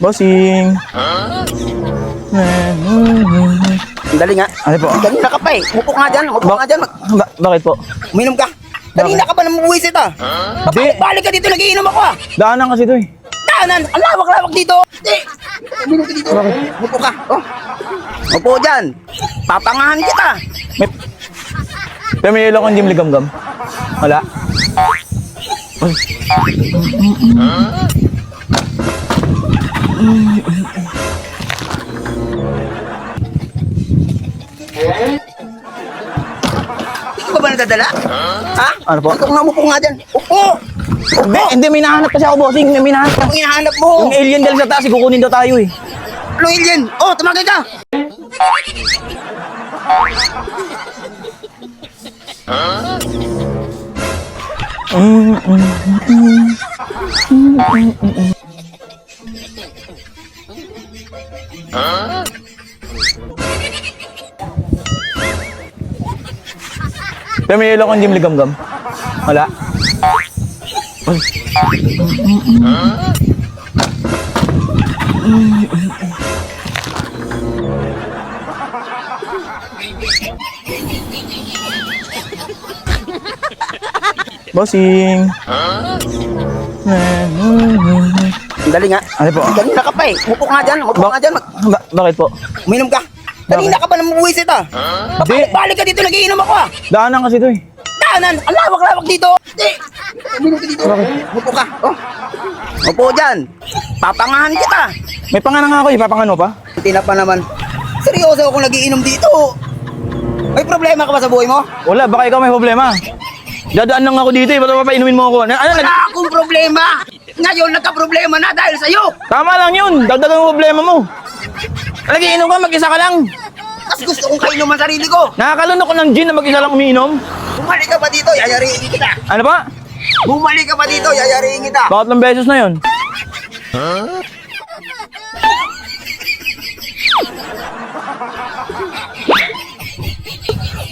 Bossing. Dali nga. Ano po? Kanina ka pa eh. Upo ka nga dyan. Upo ka nga dyan. Bakit po? Uminom ka. Kanina ka pa naman buwisit ah. Hindi. Balik ka dito, nagiinom ako ah. Daanan kasi to eh. Daanan, ang lawak-lawak dito. Uminom ka dito. Upo ka. Oh. Upo dyan. Papangahan kita. Pero may ilaw kang Jim Ligam-gam. Wala? Hindi ka ba nadadala? Ha? Ano po? Ikaw nga, upo nga dyan. Upo. Hindi, may nahanap kasi ako, bossing. May nahanap. Ang hinahanap mo. Yung alien dahil sa taas, kukunin daw tayo eh. Ano alien? Oh, tumagay ka. Pero may ilaw kang Jim Ligam-gam. Wala? Bossing. Dali nga. Ano po? Kanina ka pa eh. Upo ka nga dyan. Upo ka nga dyan. Bakit po? Uminom ka. Kanina ka pa naman buwisit ah. Hindi. Balik ka dito, nagiinom ako ah. Daanan kasi to eh. Daanan, ang lawak-lawak dito. Uminom ka dito. Upo ka. Oh. Upo dyan. Papangahan kita. May pangalan nga ako eh. Papangano pa? Hindi na pa naman. Seryoso akong nagiinom dito. May problema ka ba sa buhay mo? Wala, baka ikaw may problema. Dadaan lang ako dito eh. Ba't papainumin mo ako? Ano? Wala akong problema. Ngayon nagka-problema na dahil sa'yo. Tama lang yun. Dagdagan mo problema mo. Nagiinom ka, mag-isa ka lang. Mas gusto kong kainom ang sarili ko. Nakakalunok ko ng gin na mag-isa lang umiinom. Bumalik ka pa dito, yayariin kita. Ano pa? Bumalik ka pa dito, yayariin kita. Bakit lang beses na yun?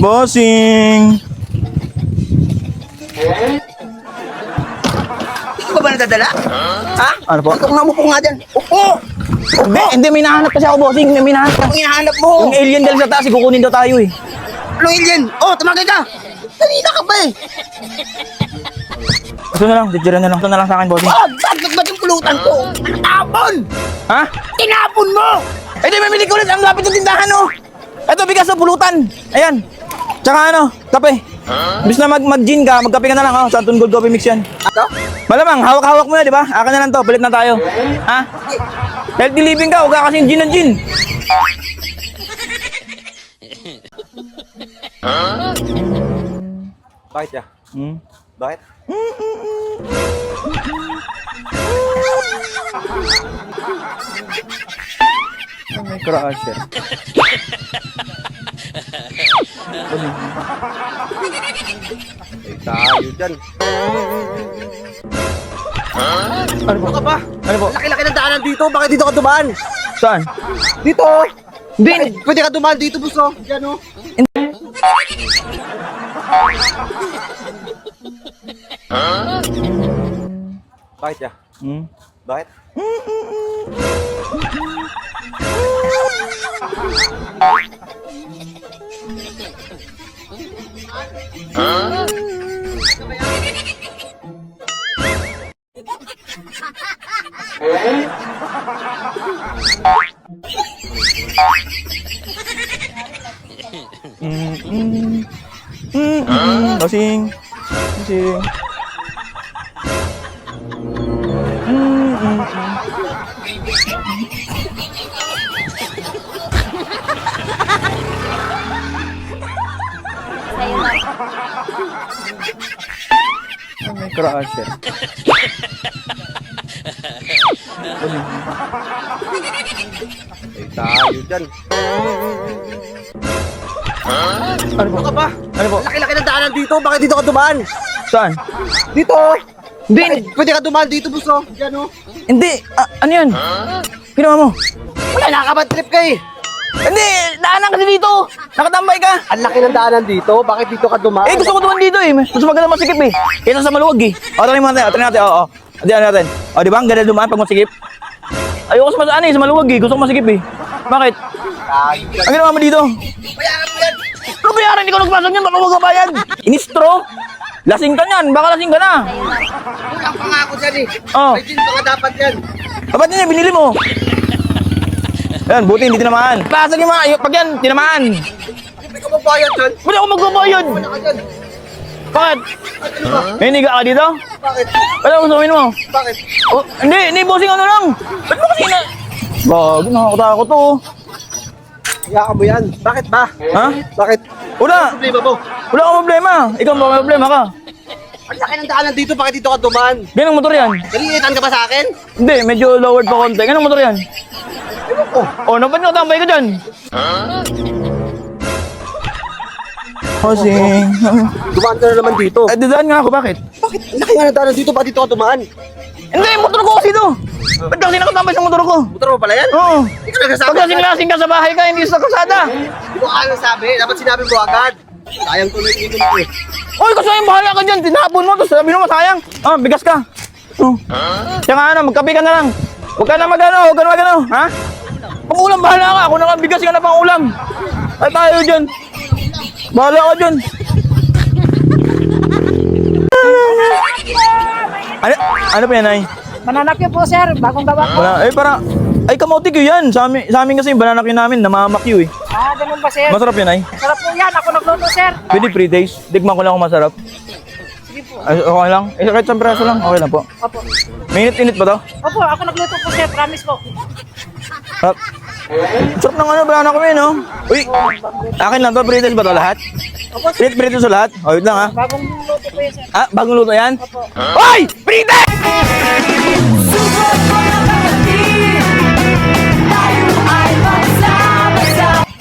Bossing. Hindi ka ba nadadala? Ha? Ano po? Ikaw nga, upo nga dyan. Upo. Hindi, may nahanap kasi ako, bossing. May nahanap. Ang hinahanap mo. Yung alien dahil sa taas, kukunin daw tayo eh. Ano alien? Oh, tumagay ka. Kanina ka pa eh. Ito na lang, titira na lang. Ito na lang sa akin, bossing. Oh, bakit ba yung pulutan ko? Tinapon! Ha? Tinapon mo! Eh di, mamili ko ulit. Ang lapit ng tindahan, oh. Ito, bigas o pulutan. Ayan. Tsaka ano, kape. Bis na mag-gin ka, magkape ka na lang, oh. Santon Gold Coffee Mix yan. Ito? Malamang, hawak-hawak mo na, di ba? Akin na lang to, palit na tayo. Ha? Healthy living ka, huwag ka kasing gin ng gin. Bakit ya? Bakit? May crusher. Ay, tayo dyan. Ano po? Ano ka ba? Ano po? Laki-laki ng daanan dito. Bakit dito ka dumaan? Saan? Dito! Hindi. Bakit pwede ka dumaan dito, buso? Diyan, oh. Bakit ya? Bakit? Bossing. Bossing. May crusher. Ay, tayo dyan. Ano po? Ano ka ba? Ano po? Laki-laki ng daanan dito. Bakit dito ka dumaan? Saan? Dito! Hindi. Bakit pwede ka dumaan dito, buso? Diyan, oh. Hindi. Ano yan? Ginawa mo? Wala, nakakabad trip ka eh. Hindi. Daanan kasi dito. Nakatambay ka. Ang laki ng daanan dito. Bakit dito ka dumaan? Eh, gusto ko duman dito eh. Gusto maganda masikip eh. Kaya sa maluwag eh. O, try mo natin. O, try natin. O, o. Try natin. O, di ba? Ang ganda dumaan pag masikip. Ayoko sa ano eh, sa maluwag eh. Gusto ko masikip eh. Bakit? Ang ginawa mo dito? Bayaran mo yan. Ano bayaran? Hindi ko nagpasok yan. Baka huwag ka bayad. Inistro? Lasing ka niyan. Baka lasing ka na. Kulang pa nga ako dyan eh. Oh. May gin pa nga dapat yan. Ba't yun yung binili mo? Yan, buti hindi tinamaan. Lasag yung mga, pag yan, tinamaan. Hindi ka mabayad dyan. Ba't ako magbabayad? Wala ka dyan. Bakit? Ano ba? May higa ka dito? Bakit? Ano gusto mo? Bakit? Oh, hindi, bossing ano lang. Ba't mo kasi na... Bago, nakakatakot to. Iyaka mo yan. Bakit ba? Ha? Bakit? Wala. Problema mo. Wala kang problema. Ikaw may problema ka. Ang laki ng daanan dito, bakit dito ka dumaan? Ganong motor yan? Nalilitan ka ba sa akin? Hindi, medyo lowered pa konti. Ganong motor yan? Ewan ko. Oh, ba't nakatambay ka dyan? Kasi... Dumaan ka na naman dito. dadaan nga ako, bakit? Bakit? Ang laki nga ng daanan dito, bakit dito ka dumaan? Hindi, motor ko kasi to. Ba't kasi nakatambay sa motor ko? Motor mo pala yan? Oo. Hindi ka nagsasabi. Pag lasing-lasing ka sa bahay ka, hindi sa kalsada. Hindi mo ka sabi. Dapat sinabi mo agad. Sayang tuloy dito mo eh. Oy, kasi yung bahala ka dyan. Tinapon mo, tapos sabi mo masayang. Ah, bigas ka. Oh. Tsaka ano, magkape ka na lang. Huwag ka na magano, huwag ka na magano. Ha? Pang ulam, bahala ka. Ako na lang, bigas ka na pang ulam. Ay tayo dyan. Bahala ka dyan. Ano pa yan, ay? Mananakyo po, sir. Bagong gawa po. Wala, ay para... Ay, kamote ko yan. Sa amin kasi yung bananakyo namin, namamakyo eh. Ah, ganun ba, sir? Masarap yan, ay. Sarap po yan. Ako nagluto, sir. Pwede pre-taste. Digman ko lang kung masarap. Sige po. Ay, okay lang. Eh, kahit isang piraso lang. Okay lang po. Opo. Minute-init ba to? Opo, ako nagluto po, sir. Promise po. Sarap. Sarap ng ano, banana ko yun, no? Uy, akin lang to. Pre-taste ba to lahat? Opo, sir. Pre-taste sa lahat? Oh, wait lang ha. Bagong luto po yan, sir. Ah, bagong luto yan? Opo. Hoy! Pre-taste!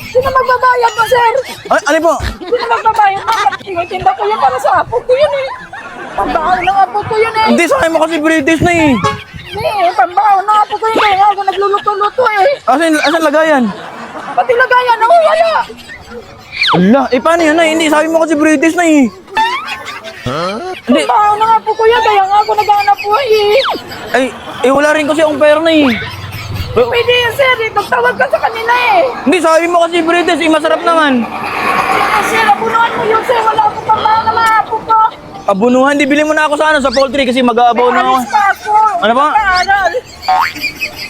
Sino magbabayad mo, sir? Ay, alin po? Sino magbabayad mo? Tinda ko yan para sa apo ko yun eh. Pambahaw ng apo ko yun eh. Hindi, sa akin mo kasi pre-taste na eh. Hindi, pambahaw ng apo ko yun eh. Ako nagluluto-luto eh. Asan lagayan? Pati lagayan ako, wala. Ala, eh paano yan ay? Hindi, sabi mo kasi pre-taste na eh. Hindi, Pambahaw ng apo ko yan, kaya nga ako naghanap po eh. ay, wala rin kasi akong pera na eh. Pwede yun, sir. Magtawag ka sa kanila eh. Hindi, sabi mo kasi pre-taste eh, masarap naman. Sir, abunuhan mo yun, sir. Wala akong pambahaw ng mga apo ko. Abunuhan, di bili mo na ako sa ano, sa poultry kasi mag-aabaw na ako. Alis pa ako. Ano ba? Mag-aaral.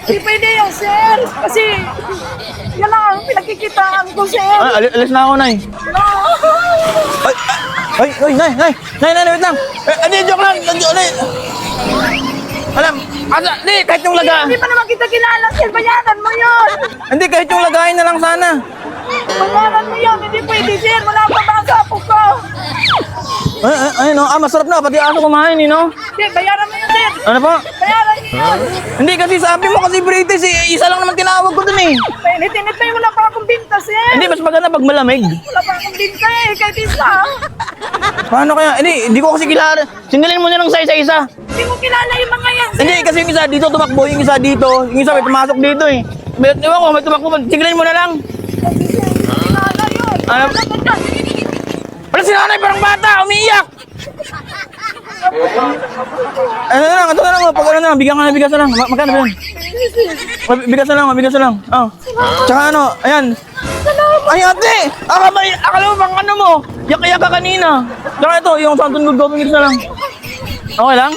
Hindi pwede yun, sir. Kasi yan lang ang pinagkikitaan ko, sir. Ah, alis na ako, Nay. No. Ay, Nay, wait lang. Hindi, joke lang. Nay. Alam, hindi, kahit yung Hindi pa naman kita kilala, sir. Bayaran mo yun. Hindi, kahit yung lagayin na lang sana. Bayaran mo yun. Hindi pwede, sir. Wala akong pambahaw sa apo ko. Ay, no, masarap na, pati aso kumain, no? Sir, bayaran mo yun, sir. Ano pa? Bayaran niyo yun. Hindi, kasi sabi mo kasi pre-taste eh, isa lang naman tinawag ko dun eh. Painit-init na yun. Wala pa akong binta, sir. Hindi, mas maganda pag malamig. Wala pa akong binta eh. Kahit isa. Paano kaya? Hindi ko kasi kilala. Singgalin mo na lang sa isa-isa. Hindi mo kilala yung mga yan, sir. Hindi, kasi yung isa dito tumakbo, yung isa dito, yung isa may pumasok dito eh. Ewan ko, may tumakbo, singgalin mo na lang. Kilala yun. Ano? Wala si nanay, parang bata, umiiyak. Ito na lang, pag ano na lang, bigyan ka na bigas na lang. Magkano ba yun? Bigas na lang. Oh. Tsaka ano, ayan. Ay ate, akala mo bang ano mo? Yak-yak ka kanina. Tsaka ito, yung Santon Good Coffee Mix na lang. Okay lang?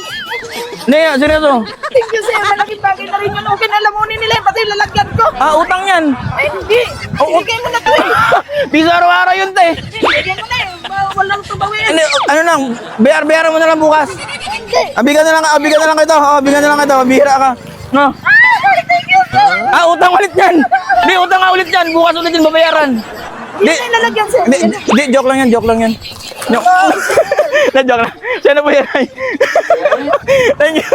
Hindi, seryoso. Thank you, sir. Malaking bagay na rin yun. Okay na lamunin nila yung pati lalagyan ko. Ah, utang yan. Ay, hindi. Ibigay mo na to eh. Bisa araw-araw yun, te. Ibigay mo na eh. Walang tubawin. Hindi, ano lang, bayaran mo na lang bukas. Hindi. Bigyan na lang ito. Bigyan na lang ito. Bihira ka. No? Thank you, sir. Ah, utang ulit yan. Hindi, utang nga ulit yan. Bukas ulit yung babayaran. Hindi na yung lalagyan, sir. Hindi, joke lang yan. Joke lang. Siya na po yan. Thank you.